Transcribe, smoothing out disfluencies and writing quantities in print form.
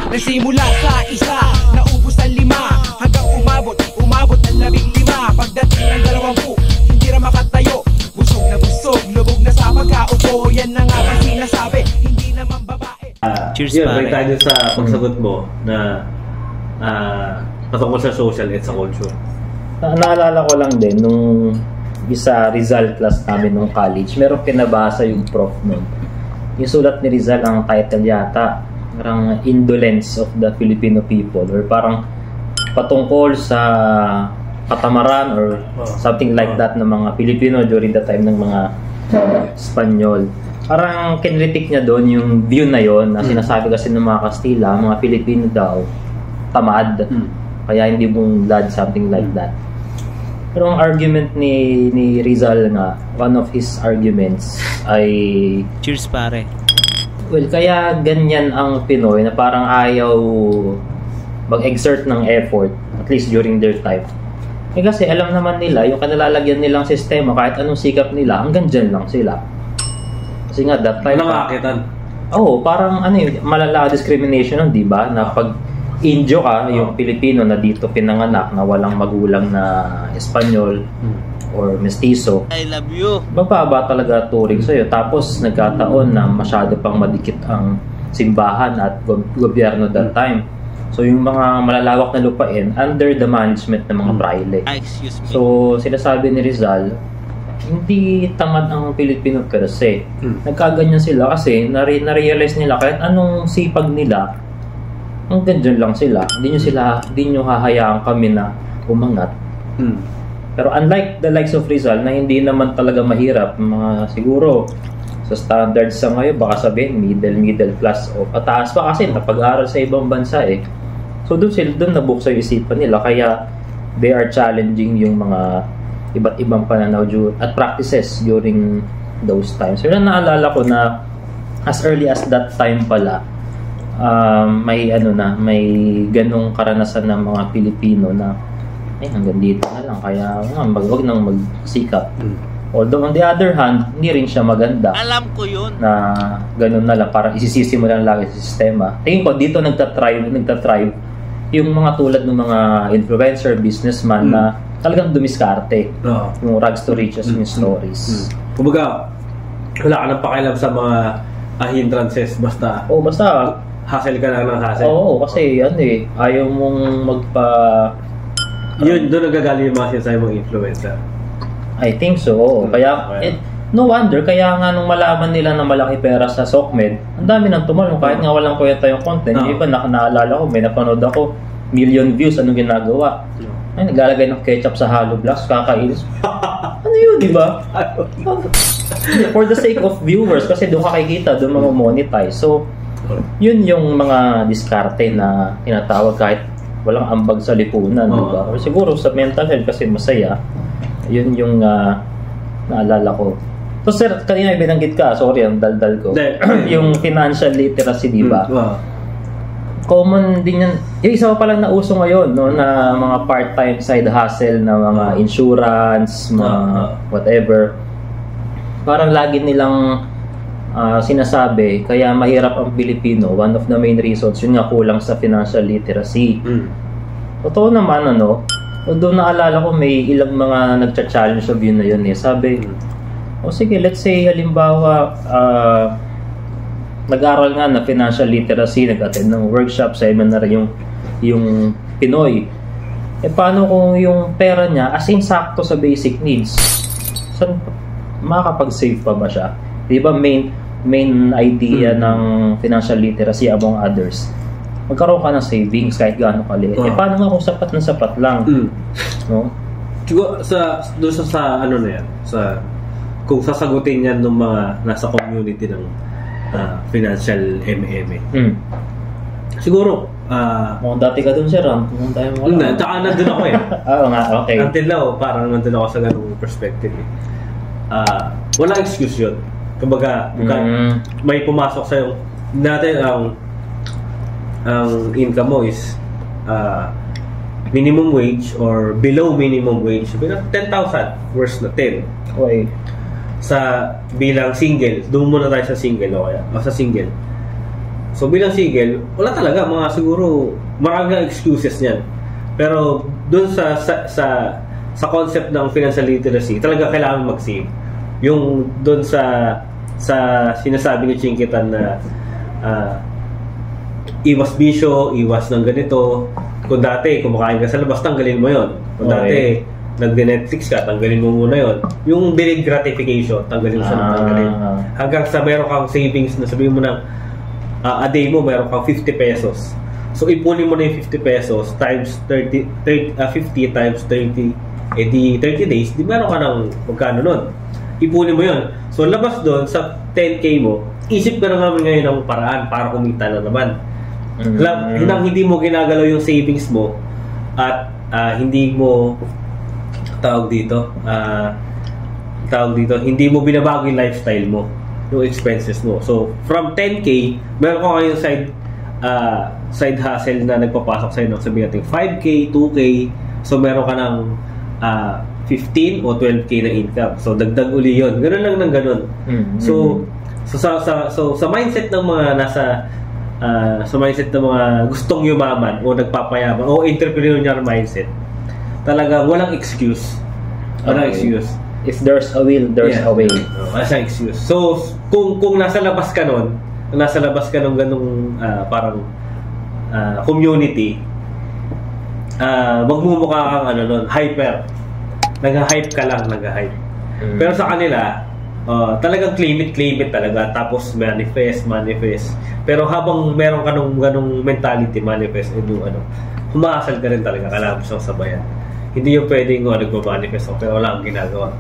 Nagsimula sa isa, naubos ang 5, hanggang umabot ng 15. Pagdating ng 20, hindi na makatayo. Busog na busog, lubog na sa pagkaupo. Yan na nga ba sinasabi, hindi naman babae. Cheers pare. Balik tayo sa pagsagot mo na patungkol sa social at sa culture. Naalala ko lang din nung isa Rizal class namin nung college, meron pinabasa yung prof nun. Yung sulat ni Rizal, ang title yata parang Indolence of the Filipino People, or parang patungkol sa katamaran or something like that ng mga Pilipino during the time ng mga Espanyol. Parang kinritik niya doon yung view na yon, na sinasabi kasi ng mga Kastila, mga Pilipino daw tamad, kaya hindi bunglad, something like that. Pero ang argument ni Rizal nga, one of his arguments ay cheers pare. Well, kaya ganyan ang Pinoy na parang ayaw mag-exert ng effort, at least during their time. Kasi alam naman nila, yung kanilalagyan nilang sistema, kahit anong sikap nila, hanggang dyan lang sila. Kasi nga, that time... Nangakitan. Oo, parang ano yun, malala discrimination nun, di ba? Na pag Indio ka, yung Pilipino na dito pinanganak, na walang magulang na Espanyol or mestizo, I love you. mababa talaga turing sa'yo. Tapos nagkataon na masyado pang madikit ang simbahan at gobyerno that time. So yung mga malalawak na lupain under the management ng mga praile. Excuse me. So sinasabi ni Rizal, hindi tamad ang Pilipino per se. Nagkaganyan sila kasi na-realize nila kahit anong sipag nila, hanggang dyan lang sila. Hindi nyo hahayaan kami na umangat. Pero unlike the likes of Rizal na hindi naman talaga mahirap, mga siguro sa standards sa ngayon, baka sabihin middle class o pataas pa kasi napag-aral sa ibang bansa eh. So doon nabuksa yung isipan nila, kaya they are challenging yung mga iba't ibang pananaw at practices during those times. So naalala ko na as early as that time pala, may ganong karanasan ng mga Pilipino na hanggang dito na lang, kaya wag nang magsikap. Although on the other hand, hindi rin siya maganda. Alam ko yun. Na ganun na lang, parang isisisi mo lang lagi sa sistema. Tingin ko dito nagtatrive yung mga tulad ng mga influencer, businessman na talagang dumiskarte. Yung rags to riches stories. Kumbaga, wala ka nang pakialam sa mga hindrances, basta hassle ka lang ng hassle. Oo, kasi ayaw mong yun, doon nagagaling yung mga sinasabi mong influencer. I think so. Kaya, no wonder, kaya nga nung malaman nila na malaki pera sa SOCMED, ang dami nang tumalong kahit nga walang kwenta yung content. Yung iba, naalala ko, may napanood ako, million views, anong ginagawa? Ay, naglalagay ng ketchup sa hollow blocks, kakainis. Ano yun, di ba? For the sake of viewers, kasi doon ka kikita, doon mga monetize. So, yun yung mga diskarte na tinatawag kahit walang ambag sa lipunan, diba? Or siguro sa mental health kasi masaya. Yun yung naalala ko. So sir, kanina binanggit ka, sorry ang daldal ko. Yung financial literacy, diba? Common din yan. Yung isa pa lang na uso ngayon, no, na mga part-time side hustle na mga insurance, mga whatever. Parang lagi nilang sinasabi, kaya mahirap ang Pilipino, one of the main reasons, yun nga, kulang sa financial literacy. Totoo naman, although naalala ko may ilang mga nagcha-challenge sa view na yun eh. Sabi, sige, let's say, halimbawa, nag-aral nga na financial literacy, nag-attend ng workshop, seminar yung Pinoy. Paano kung yung pera niya, as in sakto sa basic needs? Saan makakapag-save pa ba siya? Di ba main idea ng financial literacy among others, magkaroon ka ng savings kahit gaano kaliit. Paano nga kung sapat na sapat lang? No? Siguro doon sa ano na yan, kung sasagutin yan ng mga nasa community ng financial MMA. Siguro dati ka dun, sir. Kung tayo mo lang. Tsaka nandun ako eh. Oo nga, okay. Until now, parang nandun ako sa ganung perspective eh. Wala excuse yun. Kumbaga, may pumasok sa'yo. Dati ang income mo is minimum wage or below minimum wage. 10,000. Worse na 10. Okay. Sa bilang single, doon muna tayo sa single o kaya. O sa single. So bilang single, wala talaga, mga siguro maraming excuses niyan. Pero dun sa concept ng financial literacy, talaga kailangan mag-save. Yung dun sa sinasabi ni Chinkitan na iwas bisyo, iwas ng ganito. Kung dati kumakain ka sa labas, tanggalin mo yon. Kung dati nagde-Netflix ka, tanggalin mo muna yon. Yung delayed gratification, tanggalin mo siya ng tanggalin. Hanggang sa meron kang savings na sabihin mo na a day mo meron kang 50 pesos. So ipunin mo na yung 50 pesos times 50 times 30, di 30 days, di meron ka ng magkano nun. Ipunin mo yon. So labas doon sa 10K mo, isip ka na naman ngayon ng paraan para kumita na naman. Nang hindi mo ginagalaw yung savings mo at hindi mo hindi mo binabago yung lifestyle mo, yung expenses mo. So from 10K, meron ka ngayon side hustle na nagpapasok sa'yo ng sabihin natin 5K, 2K, so meron ka ng 15 o 12K na income. So dagdag uli yun. Ganun lang ng ganun. So sa mindset ng mga sa mindset ng mga gustong yumaman o nagpapayaman o entrepreneurial mindset, talagang walang excuse. Walang excuse. If there's a will, there's a way. Wala siyang excuse. So kung nasa labas ka nun, ng ganung parang community, magmumukha kang hyper. Nag-hype ka lang, nag-hype. Pero sa kanila, talagang claim it talaga, tapos manifest. Pero habang meron ka ganung mentality, manifest, humaasal ka rin talaga, kailangan mo siyang sabayan. Hindi yung pwedeng nagpo-manifest pero wala kang ginagawa.